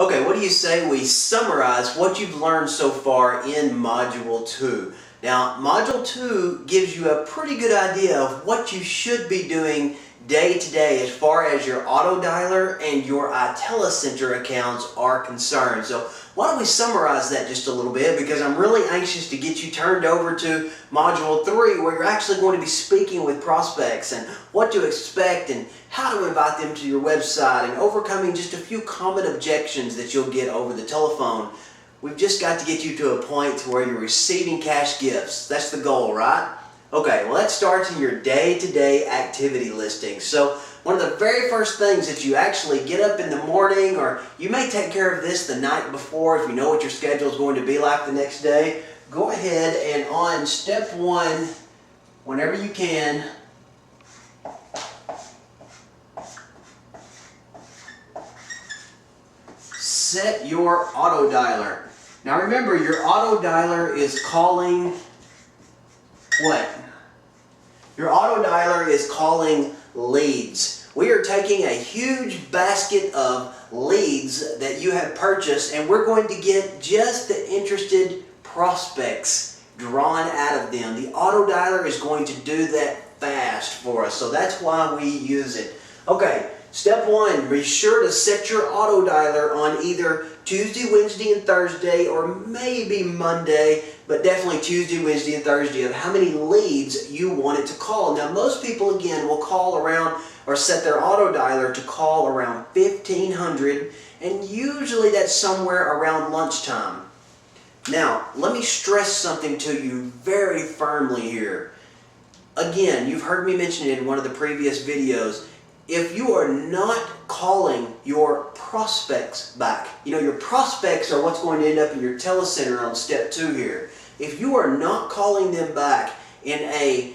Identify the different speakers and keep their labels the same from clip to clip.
Speaker 1: Okay, what do you say we summarize what you've learned so far in Module 2? Now, Module 2 gives you a pretty good idea of what you should be doing day to day as far as your auto dialer and your iTeleCenter accounts are concerned. So why don't we summarize that just a little bit, because I'm really anxious to get you turned over to Module 3, where you're actually going to be speaking with prospects and what to expect and how to invite them to your website and overcoming just a few common objections that you'll get over the telephone. We've just got to get you to a point to where you're receiving cash gifts. That's the goal, right? Okay, well, that starts in your day-to-day activity listing. So one of the very first things that you actually get up in the morning, or you may take care of this the night before if you know what your schedule is going to be like the next day, go ahead and on step 1, whenever you can, set your auto dialer. Now remember, your auto dialer is calling what? Your auto dialer is calling leads. We are taking a huge basket of leads that you have purchased, and we're going to get just the interested prospects drawn out of them. The auto dialer is going to do that fast for us, so that's why we use it. Okay, step 1, be sure to set your auto dialer on either Tuesday, Wednesday, and Thursday, or maybe Monday, but definitely Tuesday, Wednesday, and Thursday, of how many leads you want it to call. Now, most people, again, will call around or set their auto dialer to call around 1,500, and usually that's somewhere around lunchtime. Now, let me stress something to you very firmly here. Again, you've heard me mention it in one of the previous videos. If you are not calling your prospects back, your prospects are what's going to end up in your telecenter on step 2 here. If you are not calling them back in a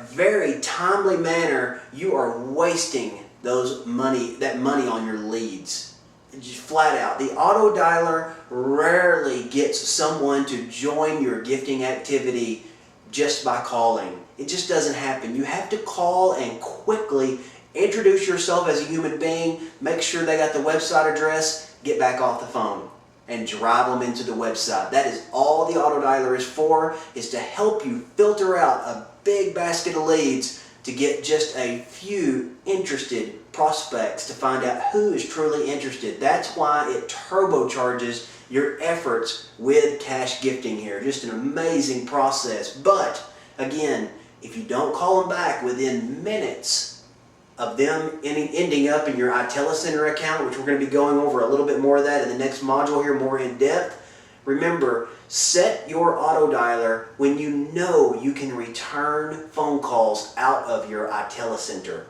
Speaker 1: very timely manner, you are wasting that money on your leads. Just flat out. The auto dialer rarely gets someone to join your gifting activity just by calling. It just doesn't happen. You have to call and quickly introduce yourself as a human being, make sure they got the website address, get back off the phone, and drive them into the website. That is all the auto dialer is for, is to help you filter out a big basket of leads to get just a few interested prospects to find out who is truly interested. That's why it turbocharges your efforts with cash gifting here. Just an amazing process. But again, if you don't call them back within minutes of them ending up in your iTeleCenter account, which we're going to be going over a little bit more of that in the next module here, more in depth. Remember, set your auto dialer when you know you can return phone calls out of your iTeleCenter.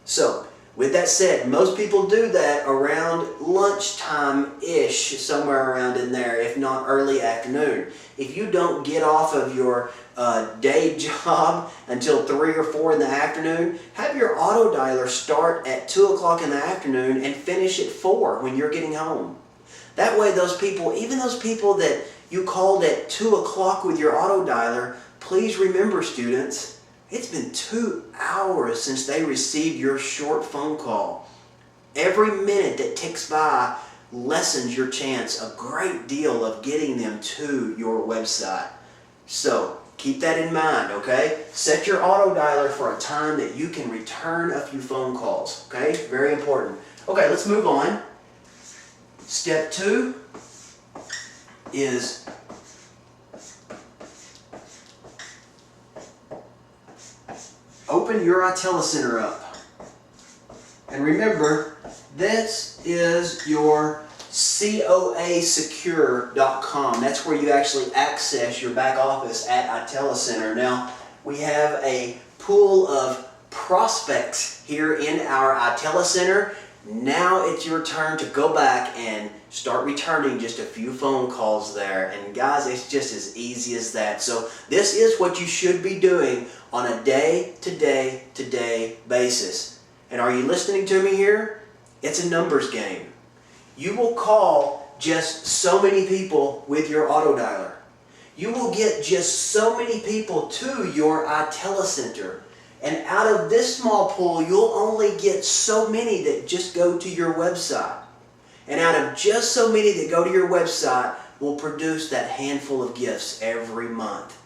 Speaker 1: So, with that said, most people do that around lunchtime-ish, somewhere around in there, if not early afternoon. If you don't get off of your day job until 3 or 4 in the afternoon, have your auto dialer start at 2 o'clock in the afternoon and finish at 4 when you're getting home. That way those people, even those people that you called at 2 o'clock with your auto dialer, please remember, students, it's been 2 hours since they received your short phone call. Every minute that ticks by lessens your chance a great deal of getting them to your website. So, keep that in mind, okay? Set your auto dialer for a time that you can return a few phone calls, okay? Very important. Okay, let's move on. Step 2 is open your iTeleCenter up. And remember, this is your coasecure.com. That's where you actually access your back office at iTeleCenter. Now, we have a pool of prospects here in our iTeleCenter. Now it's your turn to go back and start returning just a few phone calls there. And guys, it's just as easy as that. So this is what you should be doing on a day-to-day basis. And are you listening to me here? It's a numbers game. You will call just so many people with your auto dialer. You will get just so many people to your iTeleCenter. And out of this small pool, you'll only get so many that just go to your website. And out of just so many that go to your website, will produce that handful of gifts every month,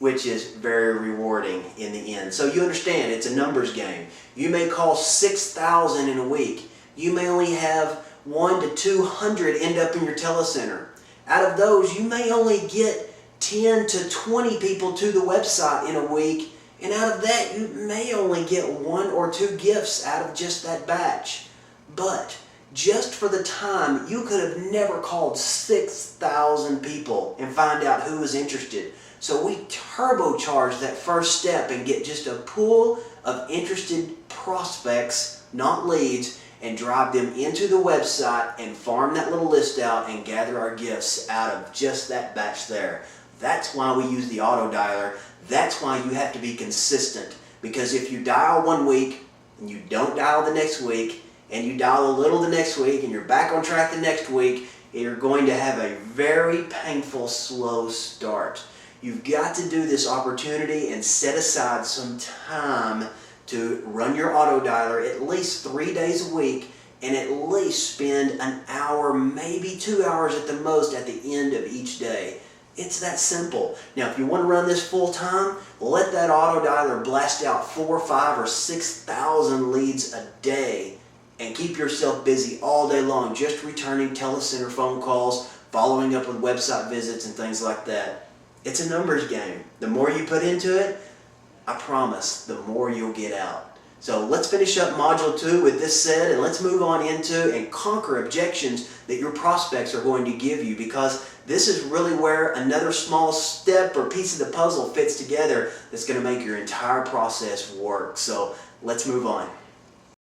Speaker 1: which is very rewarding in the end. So you understand, it's a numbers game. You may call 6,000 in a week. You may only have 1 to 200 end up in your telecenter. Out of those, you may only get 10 to 20 people to the website in a week, and out of that, you may only get 1 or 2 gifts out of just that batch. But just for the time, you could have never called 6,000 people and find out who was interested. So we turbocharge that first step and get just a pool of interested prospects, not leads, and drive them into the website and farm that little list out and gather our gifts out of just that batch there. That's why we use the auto dialer. That's why you have to be consistent. Because if you dial one week and you don't dial the next week, and you dial a little the next week, and you're back on track the next week, you're going to have a very painful, slow start. You've got to do this opportunity and set aside some time to run your auto dialer at least 3 days a week, and at least spend an hour, maybe 2 hours at the most at the end of each day. It's that simple. Now, if you want to run this full time, let that auto dialer blast out 4, 5, or 6,000 leads a day, and keep yourself busy all day long, just returning telecenter phone calls, following up with website visits and things like that. It's a numbers game. The more you put into it, I promise, the more you'll get out. So let's finish up Module 2 with this said, and let's move on into and conquer objections that your prospects are going to give you, because this is really where another small step or piece of the puzzle fits together that's going to make your entire process work. So let's move on.